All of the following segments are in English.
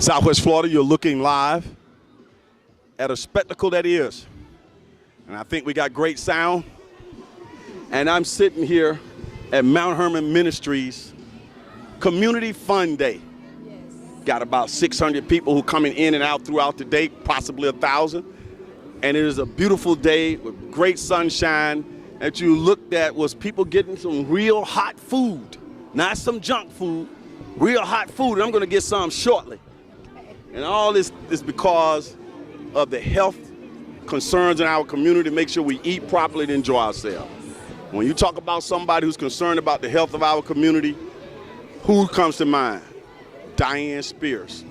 Southwest Florida, you're looking live at a spectacle that is. And I think we got great sound. And I'm sitting here at Mount Hermon Ministries Community Fun Day. Yes. Got about 600 people who coming in and out throughout the day, possibly 1,000. And it is a beautiful day with great sunshine. That you looked at was people getting some real hot food, not some junk food, real hot food. And I'm going to get some shortly. And all this is because of the health concerns in our community, make sure we eat properly and enjoy ourselves. When you talk about somebody who's concerned about the health of our community, who comes to mind? Diane Spears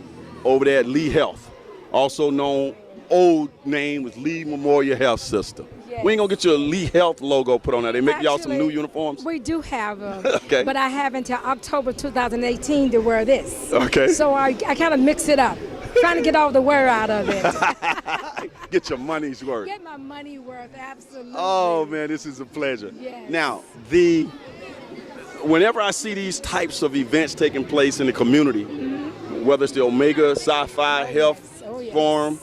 over there at Lee Health, also known, old name was Lee Memorial Health System. Yes. We ain't gonna get you a Lee Health logo put on there. They make y'all some Actually, new uniforms? We do have them, Okay. but I have until October 2018 to wear this. Okay. So I kind of mix it up, trying to get all the wear out of it. Get your money's worth. Get my money worth, absolutely. Oh man, this is a pleasure. Yes. Now, whenever I see these types of events taking place in the community, whether it's the Omega Sci-Fi Health yes. Forum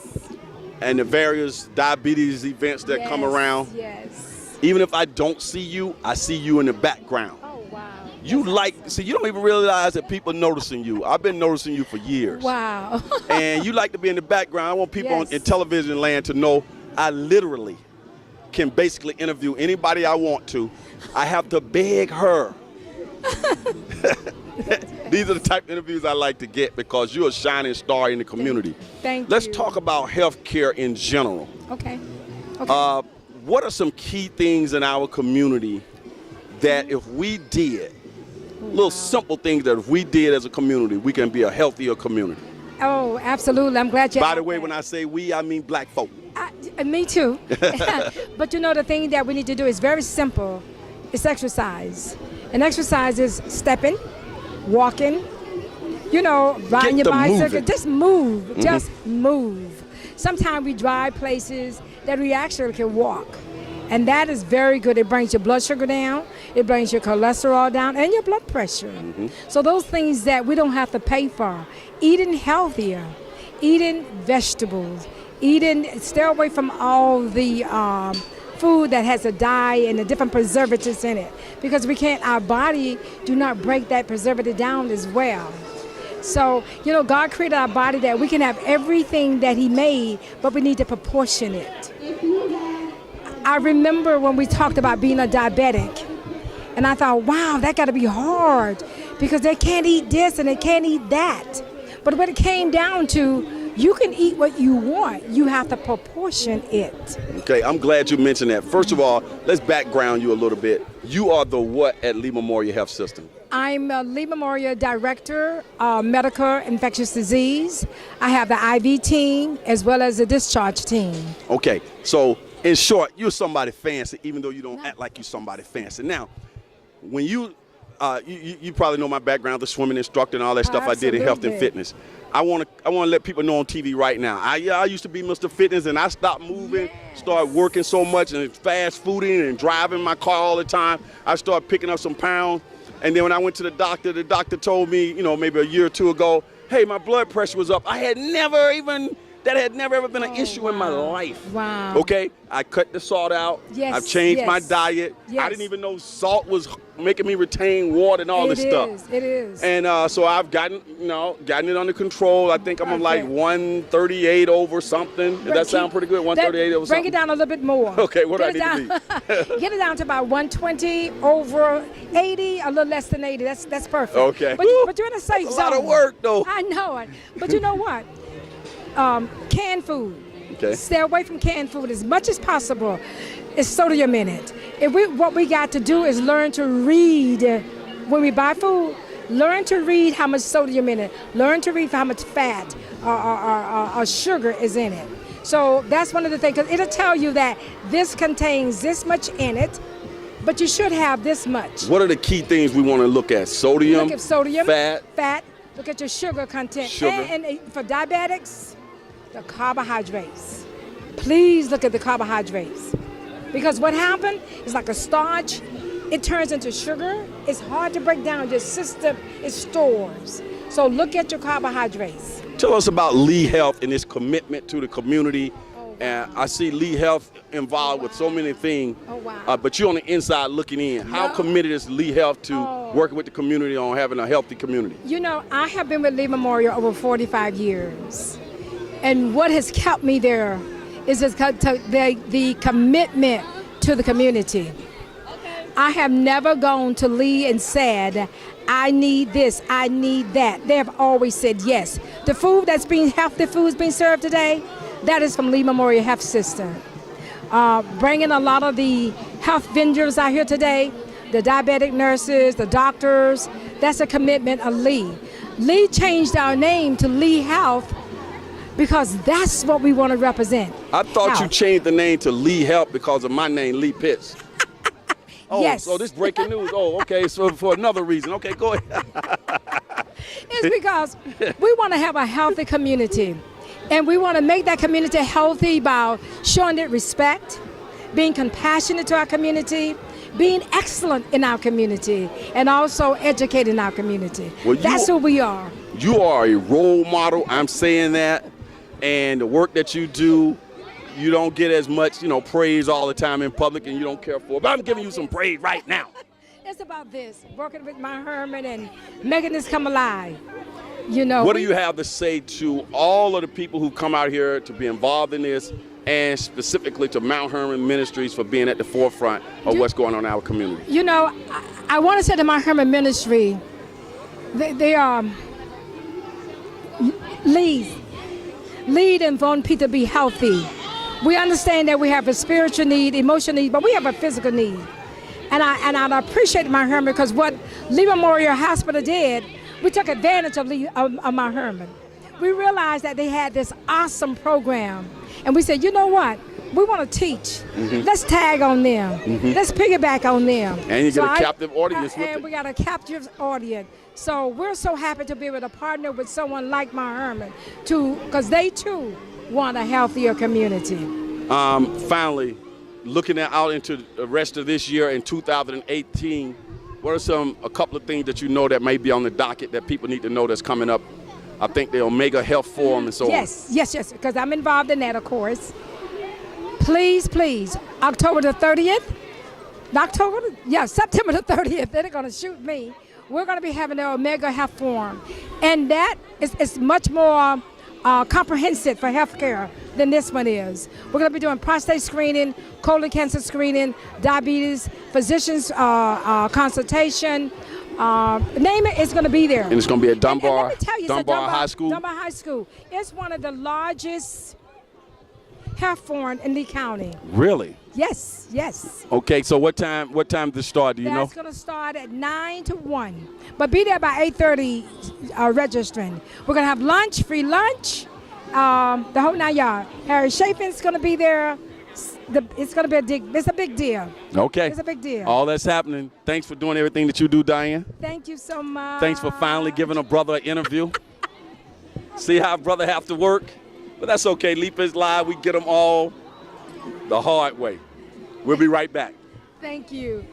and the various diabetes events that come around, Yes. even if I don't see you, I see you in the background. Oh, wow. You you don't even realize that people noticing you. I've been noticing you for years. Wow. And you like to be in the background. I want people Yes. in television land to know I literally can basically interview anybody I want to. I have to beg her. These are the type of interviews I like to get because you're a shining star in the community. Thank you. Let's talk about health care in general. Okay. What are some key things in our community that if we did, little simple things that if we did as a community, we can be a healthier community? Oh, absolutely. I'm glad you By the way, when I say we, I mean black folk. Me too. But you know, the thing that we need to do is very simple. It's exercise. And exercise is stepping, walking, riding your bicycle. Moving. Just move. Mm-hmm. Just move. Sometimes we drive places that we actually can walk. And that is very good. It brings your blood sugar down. It brings your cholesterol down and your blood pressure. Mm-hmm. So those things that we don't have to pay for. Eating healthier, eating vegetables, stay away from all the food that has a dye and the different preservatives in it, because our body do not break that preservative down as well. So, God created our body that we can have everything that He made, but we need to proportion it. I remember when we talked about being a diabetic, and I thought, wow, that got to be hard because they can't eat this and they can't eat that. But when it came down to, you can eat what you want. You have to proportion it. Okay, I'm glad you mentioned that. First of all, let's background you a little bit. You are the what at Lee Memorial Health System? I'm a Lee Memorial Director, Medical Infectious Disease. I have the IV team as well as the discharge team. Okay, so in short, you're somebody fancy, even though you don't act like you're somebody fancy. Now, when you probably know my background, the swimming instructor and all that stuff I did in health and fitness. I want to let people know on TV right now. I used to be Mr. Fitness, and I stopped moving, started working so much and fast fooding and driving my car all the time. I started picking up some pounds, and then when I went to the doctor told me, maybe a year or two ago, hey, my blood pressure was up. That had never ever been an issue in my life. Wow. Okay, I cut the salt out. Yes. I've changed my diet. Yes. I didn't even know salt was making me retain water and all this stuff. It is. And so I've gotten it under control. I think I'm like 138 over something. Does that sound pretty good? 138 over something? Bring it down a little bit more. Okay, what do I need to be? Get it down to about 120 over 80, a little less than 80. That's perfect. Okay. But you're in a safe zone. That's a lot of work, though. I know it. But you know what? Canned food. Okay. Stay away from canned food as much as possible. It's sodium in it. What we got to do is learn to read when we buy food. Learn to read how much sodium in it. Learn to read how much fat or sugar is in it. So that's one of the things, because it'll tell you that this contains this much in it, but you should have this much. What are the key things we want to look at? Sodium, look at sodium, fat. Look at your sugar content. Sugar. And for diabetics, the carbohydrates. Please look at the carbohydrates. Because what happened is like a starch, it turns into sugar. It's hard to break down. Your system, it stores. So look at your carbohydrates. Tell us about Lee Health and its commitment to the community. And I see Lee Health involved with so many things. Oh, wow. But you're on the inside looking in. How committed is Lee Health to working with the community on having a healthy community? You know, I have been with Lee Memorial over 45 years. And what has kept me there is the commitment to the community. I have never gone to Lee and said, I need this, I need that. They have always said yes. The food that's being, healthy food is being served today, that is from Lee Memorial Health System. Bringing a lot of the health vendors out here today, the diabetic nurses, the doctors, that's a commitment of Lee. Lee changed our name to Lee Health because that's what we want to represent. I thought Health. you changed the name to Lee Health because of my name, Lee Pitts. Oh, yes. So this breaking news. Oh, okay. So for another reason. Okay, go ahead. It's because we want to have a healthy community. And we want to make that community healthy by showing it respect, being compassionate to our community, being excellent in our community, and also educating our community. Well, that's who we are. You are a role model. I'm saying that. And the work that you do, you don't get as much, praise all the time in public, and you don't care for it. But I'm giving you some praise right now. It's about this, working with my Hermon and making this come alive. What do you have to say to all of the people who come out here to be involved in this, and specifically to Mount Hermon Ministries for being at the forefront of what's going on in our community? I want to say to Mount Hermon Ministry, they are lead and want people to be healthy. We understand that we have a spiritual need, emotional need, but we have a physical need. And I appreciate Mount Hermon because what Lee Memorial Hospital did, we took advantage of Mount Hermon. We realized that they had this awesome program. And we said, you know what? We want to teach. Mm-hmm. Let's tag on them. Mm-hmm. Let's piggyback on them. And you get a captive audience with it. And we got a captive audience. So we're so happy to be able to partner with someone like Mount Hermon because they too want a healthier community. Finally, looking out into the rest of this year in 2018, what are a couple of things that you know that may be on the docket that people need to know that's coming up? I think the Omega Health Forum and so on. Yes, because I'm involved in that, of course. Please, October the 30th, September the 30th, they're going to shoot me. We're going to be having the Omega Health Forum. And that is much more comprehensive for healthcare than this one is. We're going to be doing prostate screening, colon cancer screening, diabetes, physicians consultation. Name it, it's going to be there. And it's going to be at Dunbar High School? Dunbar High School. It's one of the largest health forums in Lee County. Really? Yes. Okay, so what time to start, do you know? That's going to start at 9 to 1. But be there by 8:30 registering. We're going to have lunch, free lunch, the whole 9 yards. Harry Chafin's going to be there. It's going to be it's a big deal. Okay. It's a big deal. All that's happening. Thanks for doing everything that you do, Diane. Thank you so much. Thanks for finally giving a brother an interview. See how a brother have to work? But that's okay. Leap is live. We get them all the hard way. We'll be right back. Thank you.